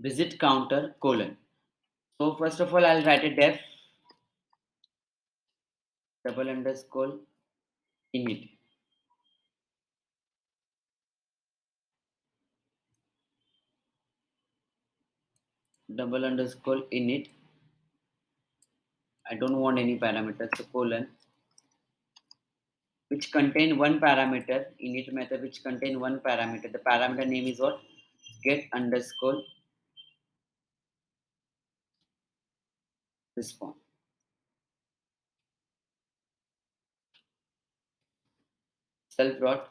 visit counter colon. So first of all, I'll write a def double underscore init. Double underscore init. I don't want any parameters, so colon, which contain one parameter, init method which contain one parameter. The parameter name is what? Get underscore response. Self dot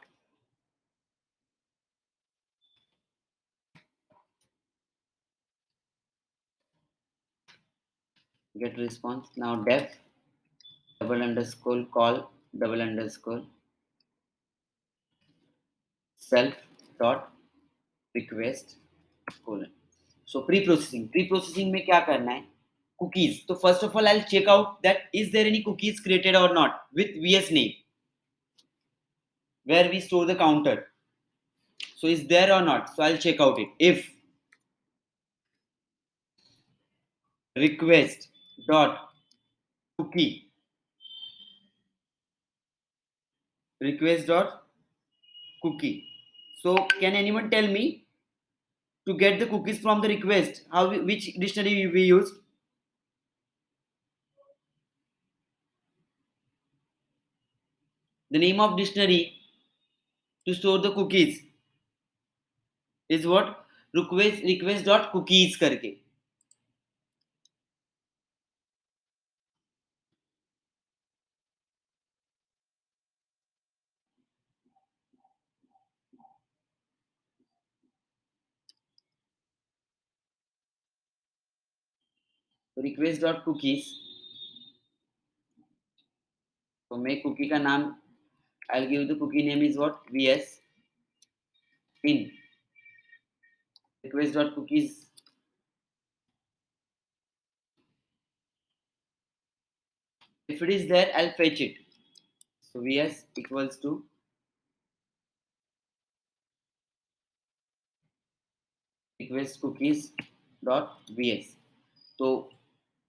get response. Now def double underscore call double underscore self dot request colon. So pre-processing में क्या करना है? Cookies. So first of all, I'll check out that is there any cookies created or not with VS name where we store the counter. So is there or not? So I'll check out it. If request dot cookie request dot cookie. So can anyone tell me to get the cookies from the request? Which dictionary we used? The name of dictionary to store the cookies is what? Request dot cookies करके. Request dot cookies. तो मैं cookie का नाम I'll give the cookie name is what? VS in request dot cookies. If it is there, I'll fetch it. So VS equals to request cookies dot VS. So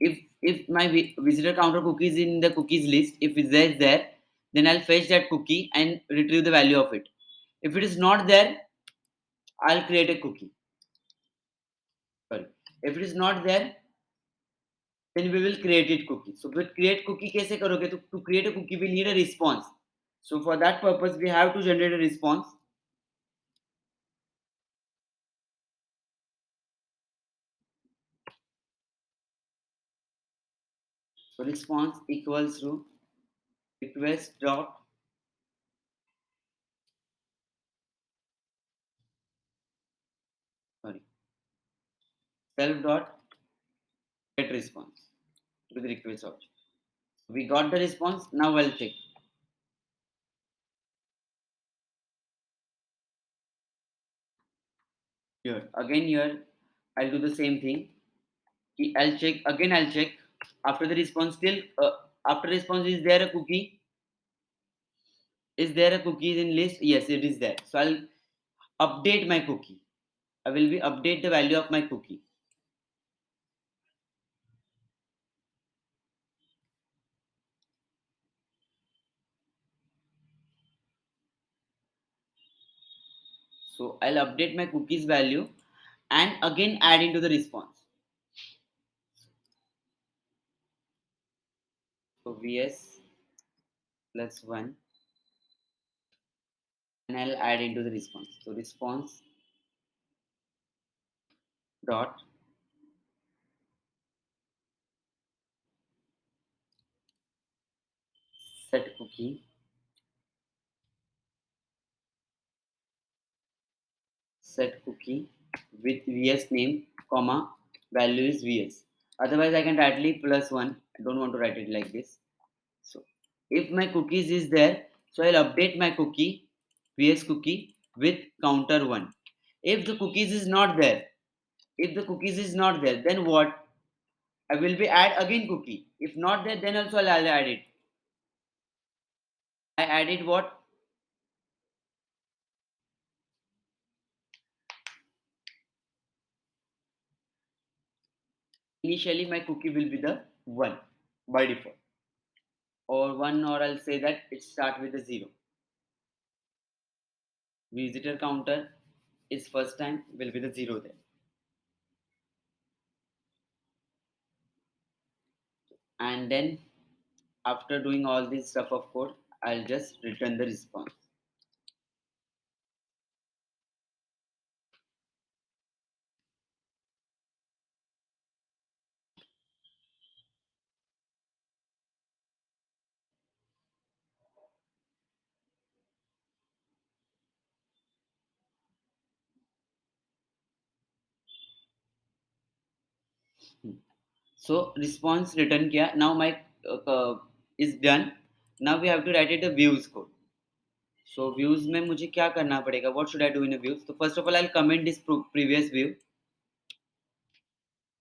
if my visitor counter cookie is in the cookies list, if it's there, then I'll fetch that cookie and retrieve the value of it. If it is not there, I'll create a cookie. Sorry. If it is not there, then we will create it cookie. So but create cookie कैसे करोगे? To create a cookie, we need a response. So for that purpose, we have to generate a response. So response equals to request dot sorry self dot get response with request object. We got the response. Now I'll check. Here I'll do the same thing. I'll check again. I'll check after the response. Still after response, is there a cookie? Is there a cookie in list? Yes, it is there. So I'll update my cookie. I will be update the value of my cookie. So I'll update my cookies value and again add into the response. So VS plus 1 and I'll add into the response. So response dot set cookie with VS name comma value is VS. Otherwise I can directly plus 1. I don't want to write it like this. So if my cookies is there, so I'll update my cookie VS cookie with counter 1. If the cookies is not there, then what? I will be add again cookie. If not there, then also I'll add it. I added what? initially my cookie will be the 1 by default, or 1, or I'll say that it start with a 0. Visitor counter is first time will be the 0 there. And then after doing all this stuff of code, I'll just return the response. So response return किया. Now my is done. Now we have to write it a views code. So views में मुझे क्या करना पड़ेगा? What should I do in a views? So first of all, I'll comment this previous view.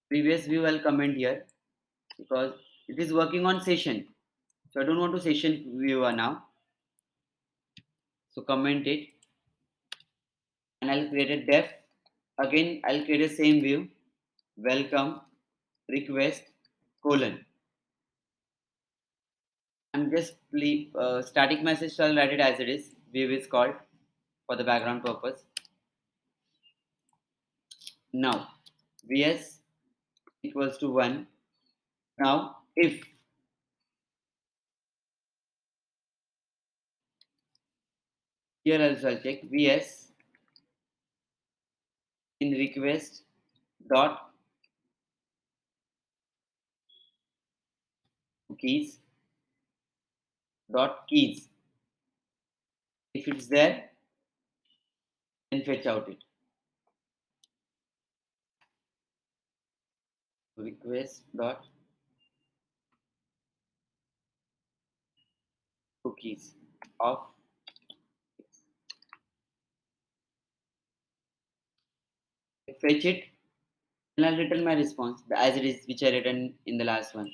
Previous view I'll comment here because it is working on session. So I don't want to session viewer now. So comment it, and I'll create a def. Again, I'll create a same view. Welcome request colon. I'm just leave static message. So I'll write it as it is. View is called for the background purpose. Now vs equals to 1. Now if here also I'll check vs in request dot cookies dot keys. If it's there, then fetch out it. Request dot cookies of fetch it, and I'll return my response as it is, which I written in the last one.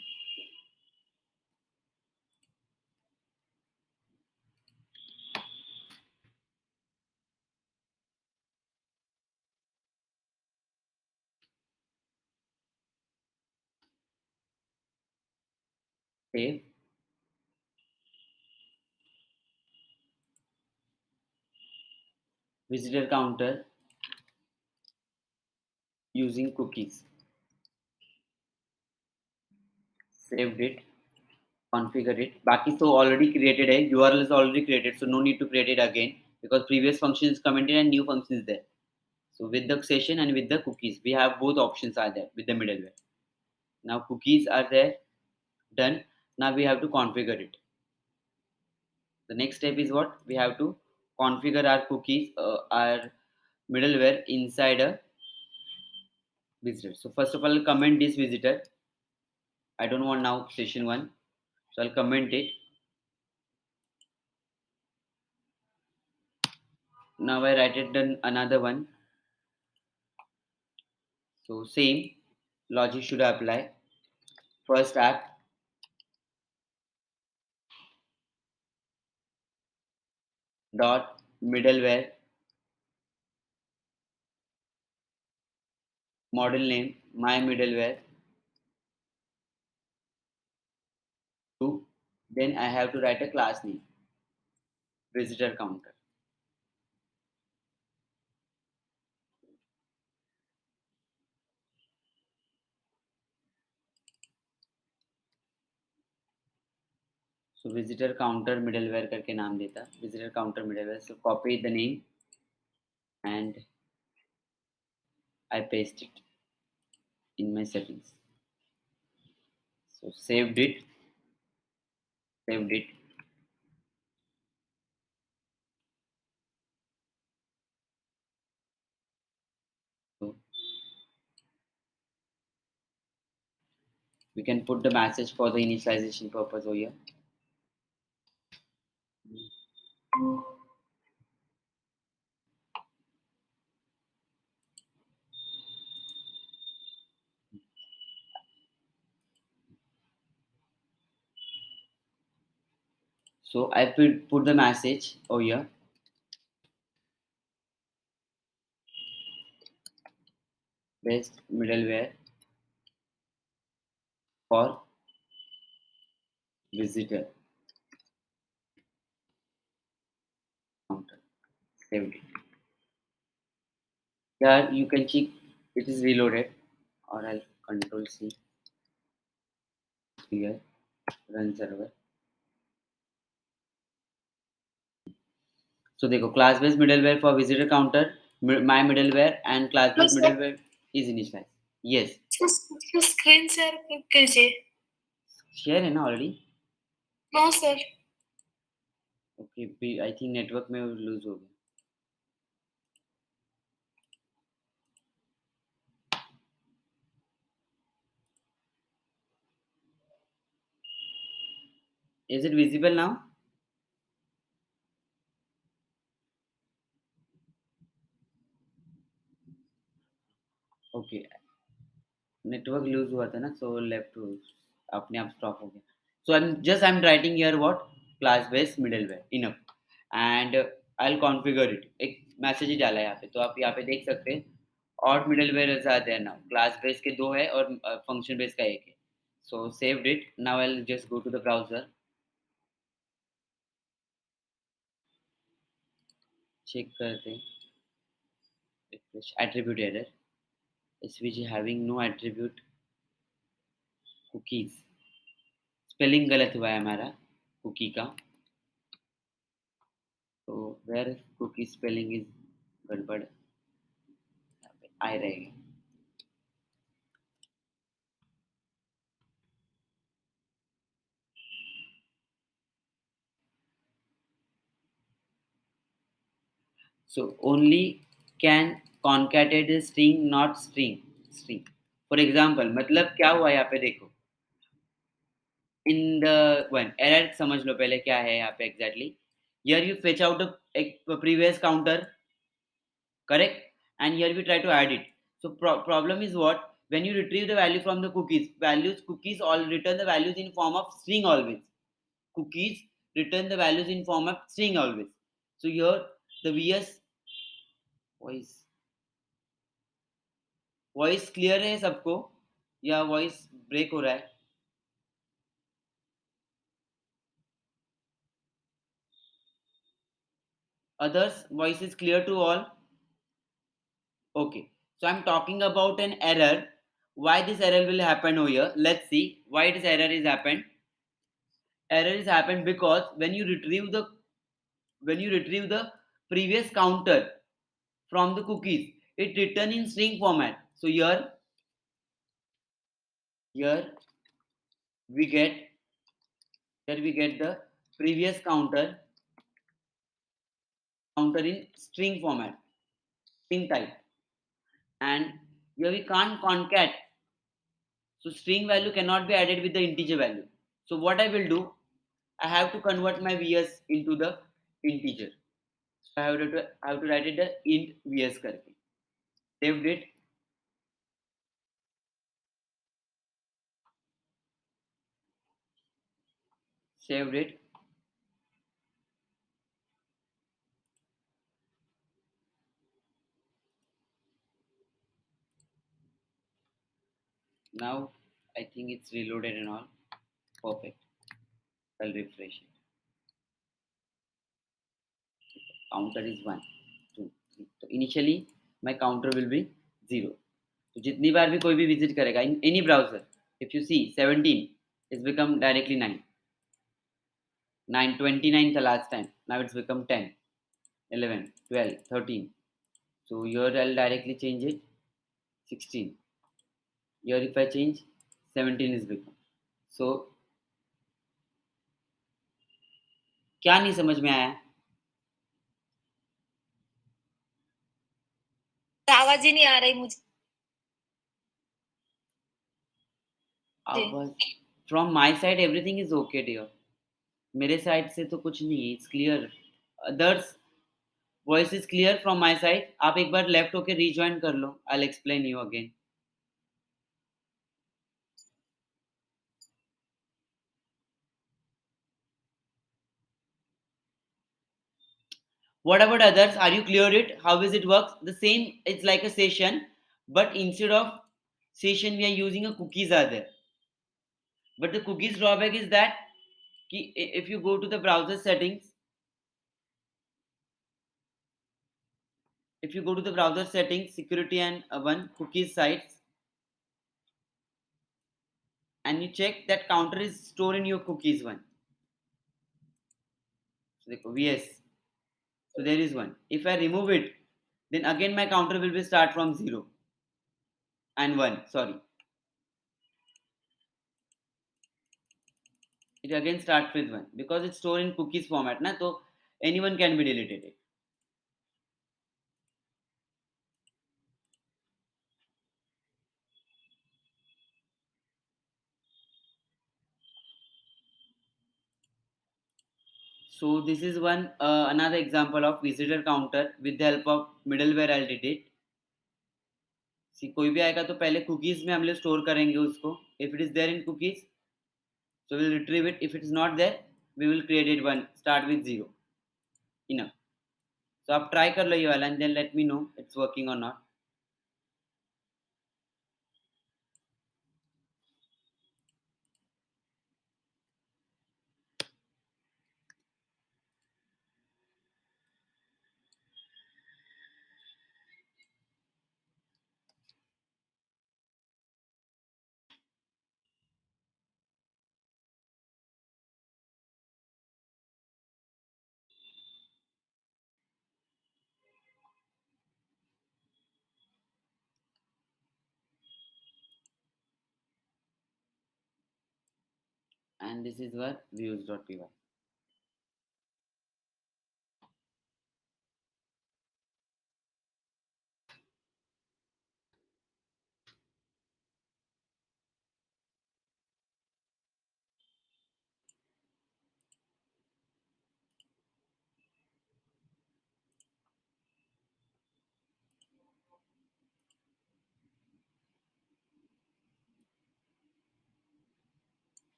Save. Visitor counter using cookies. Saved it. Configure it. Baki so already created a URL is already created, so no need to create it again because previous function is commented and new function is there. So with the session and with the cookies, we have both options are there with the middleware. Now cookies are there, done. Now we have to configure it. The next step is what? We have to configure our cookies, our middleware inside a visitor. So first of all, I'll comment this visitor. I don't want now session 1. So I'll comment it. Now I write it then another one. So same logic should apply. First app dot middleware model name my middleware 2. Then I have to write a class name visitor counter. So visitor counter middleware करके नाम देता visitor counter middleware. So copy the name and I paste it in my settings. So saved it. So we can put the message for the initialization purpose over here. So I put the message over here. Best middleware for visitor counter. Saved it. Here you can check it is reloaded, or I'll control C here, run server. So देखो class based middleware for visitor counter, my middleware and class No, based sir. middleware is initialized. Yes, sir screen share कीजिए. share है ना already. No sir. Okay, I think network में lose हो गया. Is it visible now? Okay, network lose हुआ था ना, so left to अपने आप stop हो गया. So I'm writing here what class based middleware enough and I'll configure it. एक मैसेज ही डाला है यहाँ पे, तो आप यहाँ पे देख सकते हैं और middleware आते हैं ना, class based के दो है और function based का एक है. So saved it. Now I'll just go to the browser, check करते हैं. Refresh attribute error. SVG having no attribute cookies. Spelling गलत हुआ है हमारा कुकी का, तो वेयर कुकी स्पेलिंग इज गड़बड़ आए रहेगा. So only can concatenate the string not string. For example मतलब क्या हुआ यहाँ पे देखो, in the one error समझ लो पहले क्या है यहाँ पे exactly. Here you fetch out a previous counter, correct, and here we try to add it. So problem is what, when you retrieve the value from the cookies all return the values in form of string always. Cookies return the values in form of string always. So here the vs voice voice clear है सबको या voice break हो रहा है? Others voice is clear to all? Okay, so I'm talking about an error. Why this error will happen over here? Let's see why this error is happened. Error is happened because when you retrieve the previous counter from the cookies, it return in string format. So here we get the previous counter in string format, string type, and here we can't concat. So string value cannot be added with the integer value. So what I will do, I have to convert my vs into the integer. So I have to write it the int vs करके. Saved it. Saved it. Now I think it's reloaded and all. Perfect. I'll refresh it. Counter is 1, 2, 3. So initially my counter will be 0. तो जितनी बार भी कोई भी visit करेगा in any browser, if you see 17 it's become directly 9. 929 the last time. Now it's become 10, 11, 12, 13. So here I'll directly change it 16. Here if I change 17 is become. So क्या नहीं समझ में आया? आवाज ही नहीं आ रही मुझे. आवाज from my side everything is okay dear. मेरे साइड से तो कुछ नहीं है, it's clear. Others voice is clear from my side. आप एक बार लेफ्ट होके rejoin कर लो. I'll explain you again. What about others? Are you clear it? How is it works? The same, it's like a session, but instead of session we are using a cookies are there. But the cookies drawback is that if you go to the browser settings, if you go to the browser settings, security and one cookies sites, and you check that counter is stored in your cookies one. So yes, so there is one. If I remove it, then again my counter will be start from 0 and 1. Sorry, it again starts with 1 because it's stored in cookies format, na? So anyone can be deleted it. So this is one another example of visitor counter with the help of middleware. I did it. See, कोई भी आएगा तो पहले cookies में हम लोग store करेंगे उसको. If it is there in cookies, so we'll retrieve it. If it is not there, we will create it one. Start with 0. Enough. So आप try कर लो ये वाला and then let me know it's working or not. And this is where views.py.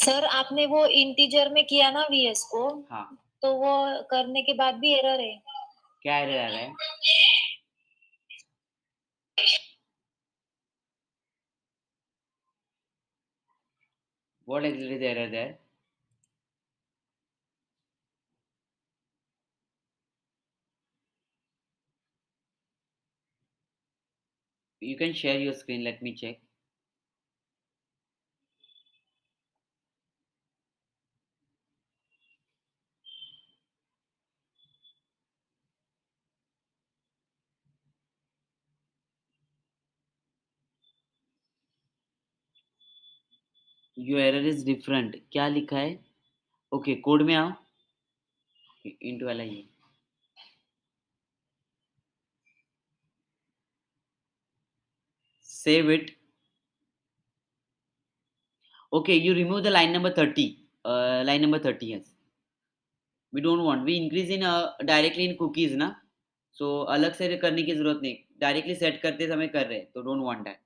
Sir आपने वो integer में किया ना VS को, हाँ, तो वो करने के बाद भी एरर है। क्या एरर आ रहा है? What exactly is the error there? You can share your screen. Let me check. Your error is different. क्या लिखा है? Okay, कोड में आओ. इंटू वाला ये. Save it. Okay, you remove the line number 30. Line number 30, yes. We don't want. We increase in directly in cookies ना. So अलग से करने की जरूरत नहीं. Directly set करते समय कर रहे हैं. तो don't want that.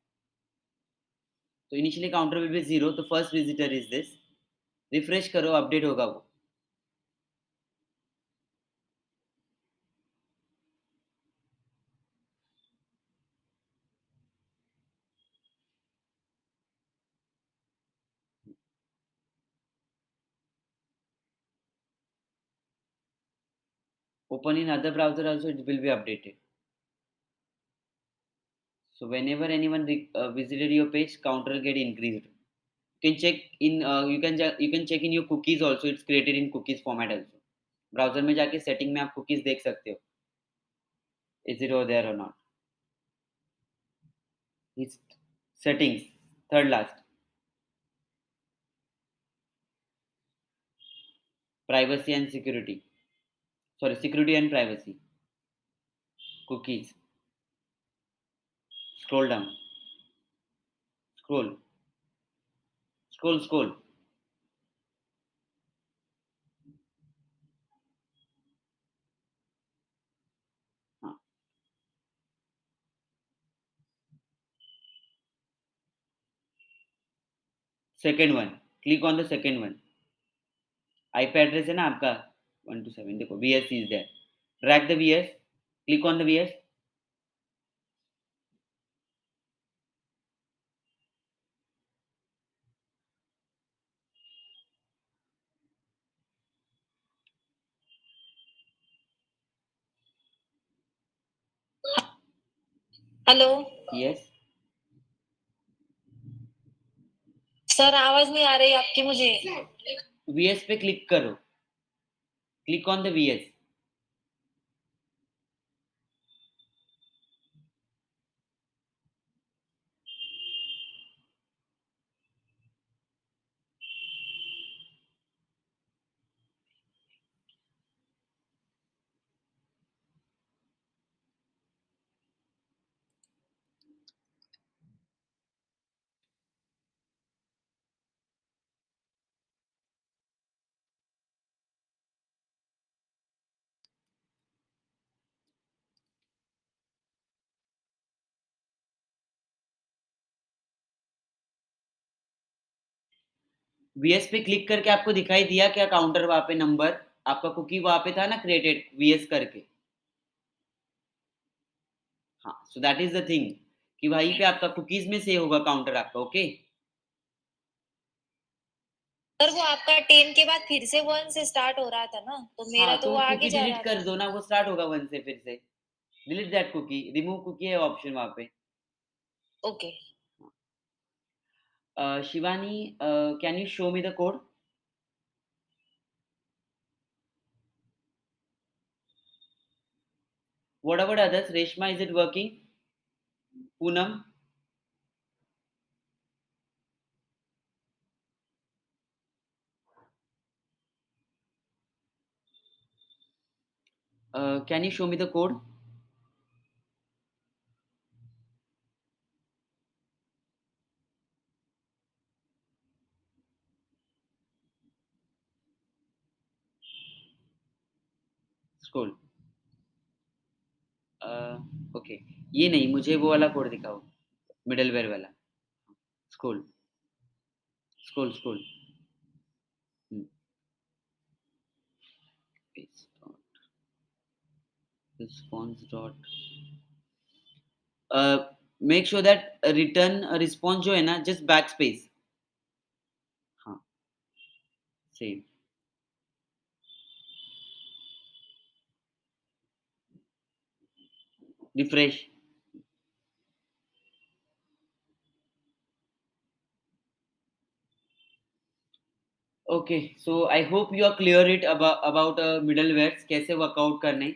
So initially counter will be 0. The first visitor is this. Refresh करो, update होगा वो. Open in other browser also, it will be updated. So whenever anyone visited your page, counter will get increased. You can check in you can check in your cookies also. It's created in cookies format also. Browser में जाके setting में आप cookies देख सकते हो. Is it over there or not? It's settings, third last. Privacy and security. Sorry, security and privacy. Cookies. Scroll down. Scroll. Scroll. हाँ. Second one. Click on the second one. IP address है ना आपका 127, देखो VS is there, drag the VS, click on the VS. Hello yes, sir, आवाज नहीं आ रही आपकी मुझे। VS पे क्लिक करो, click on the VS. VS पे क्लिक करके आपको दिखाई दिया क्या काउंटर वहाँ पे नंबर, आपका कुकी वहाँ पे था ना क्रिएटेड VS करके. हाँ, so that is the thing कि वहीं पे आपका कुकीज में सेव होगा काउंटर आपका. ओके, सर, वो आपका 10 के बाद फिर से 1 से स्टार्ट हो रहा था ना, तो हाँ, मेरा तो तो वो वो आगे कुकी जा डिलीट रहा कर था। दो ना, वो स्टार्ट होगा 1 से फिर से. Delete that cookie, remove cookie है ऑप्शन वहाँ पे. Okay. Shivani, can you show me the code? What about others? Reshma, is it working? Poonam, can you show me the code? Scroll. Okay, ये नहीं, मुझे वो वाला कोड दिखाओ, मिडलवेयर वाला. Scroll, scroll, scroll. Response dot. Make sure that return response जो है ना, जस्ट बैक स्पेस. हाँ, save, refresh. Okay, so I hope you are clear it about middleware कैसे वर्कआउट करने.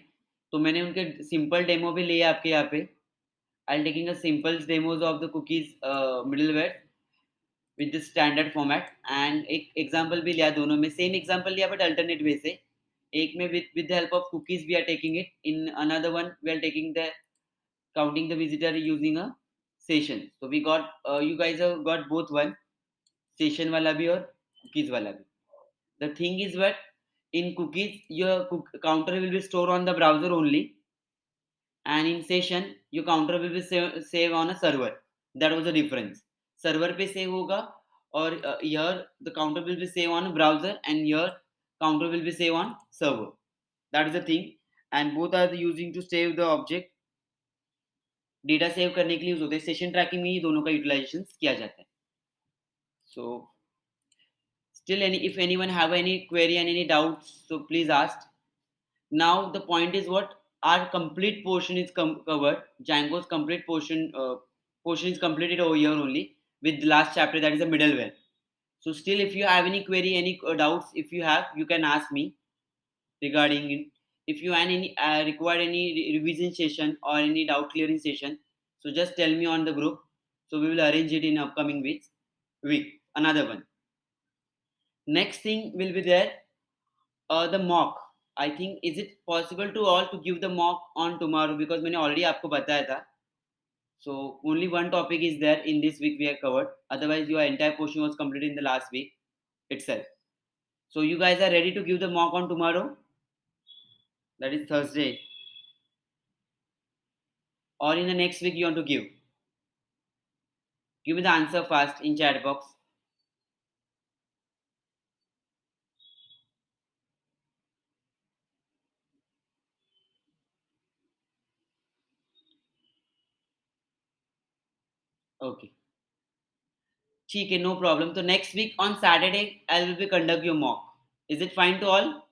तो मैंने उनके सिंपल डेमो भी लिए आपके यहाँ पे. I'll taking a simple demos of the cookies middleware with the standard format, and एक example भी लिया, दोनों में same example लिया but alternate way से. एक में with the help of cookies we are taking it, in another one we are taking the counting the visitor using a session. So we got you guys have got both one, session वाला भी और cookies वाला भी. The thing is what, in cookies your counter will be stored on the browser only, and in session your counter will be save on a server. That was the difference. Server पे save होगा, और here the counter will be save on browser, and here counter will be save on server. That is the thing. And both are using to save the object. Data save करने के लिए use होते हैं. Session trekking में ही दोनों का utilisation किया जाता है. So still any, if anyone have any query and any doubts, so please ask. Now the point is what, our complete portion is covered. Django's complete portion is completed over here only, with the last chapter, that is the middleware. So still, if you have any query, any doubts, if you have, you can ask me regarding it. If you any require any revision session or any doubt clearing session, so just tell me on the group, so we will arrange it in upcoming week. Another one, next thing will be there, the mock. I think, is it possible to all to give the mock on tomorrow, because मैंने already आपको बताया था. So only one topic is there in this week we have covered. Otherwise your entire portion was completed in the last week itself. So you guys are ready to give the mock on tomorrow? That is Thursday. Or in the next week you want to give? Give me the answer fast in chat box. Okay. ठीक है, no problem. So next week on Saturday, I will be conduct your mock. Is it fine to all?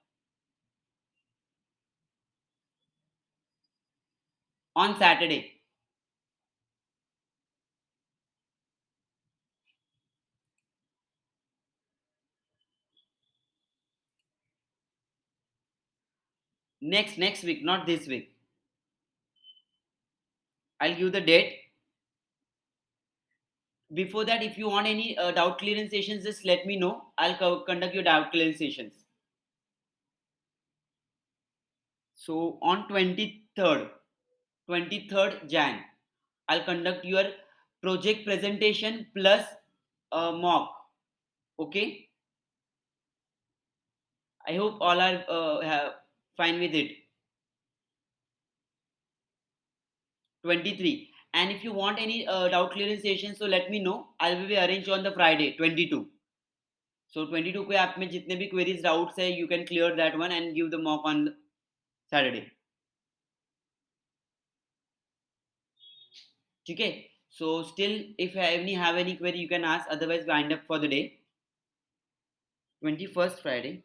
On Saturday. Next week, not this week. I'll give the date. Before that, if you want any doubt clearance sessions, just let me know. I'll conduct your doubt clearance sessions. So on 23rd Jan, I'll conduct your project presentation plus mock. Okay. I hope all are fine with it. 23. And if you want any doubt clearance session, so let me know. I will be arranged on the Friday 22. So 22 को आप में जितने भी queries doubts है, you can clear that one and give the mock on Saturday. ठीक है. So still, if you have any query, you can ask. Otherwise, wind up for the day. 21st Friday.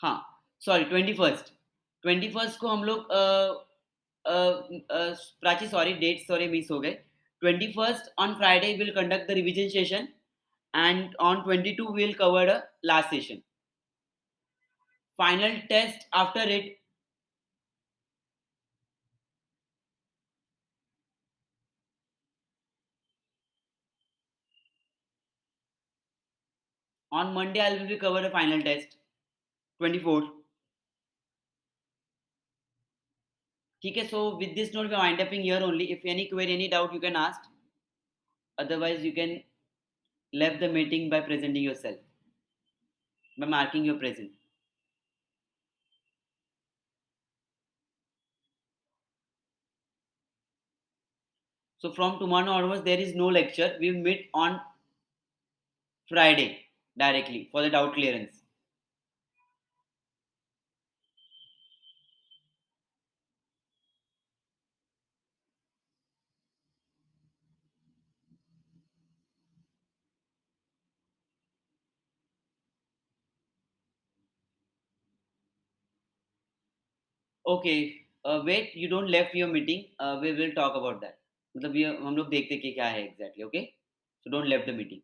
हाँ, sorry 21st. 21st को हम लोग Prachi sorry date sorry miss हो गए. 21st on Friday we'll conduct the revision session, and on 22 we'll cover the last session. Final test after it on Monday. I will be cover the final test 24. ठीक है. So with this note we are wind up here only. If any query, any doubt, you can ask. Otherwise you can left the meeting by presenting yourself, by marking your present. So from tomorrow onwards there is no lecture. We will meet on Friday directly for the doubt clearance. Okay, wait, you don't left your meeting. We will talk about that. मतलब ये हम लोग देखते कि क्या है exactly. Okay, so don't left the meeting.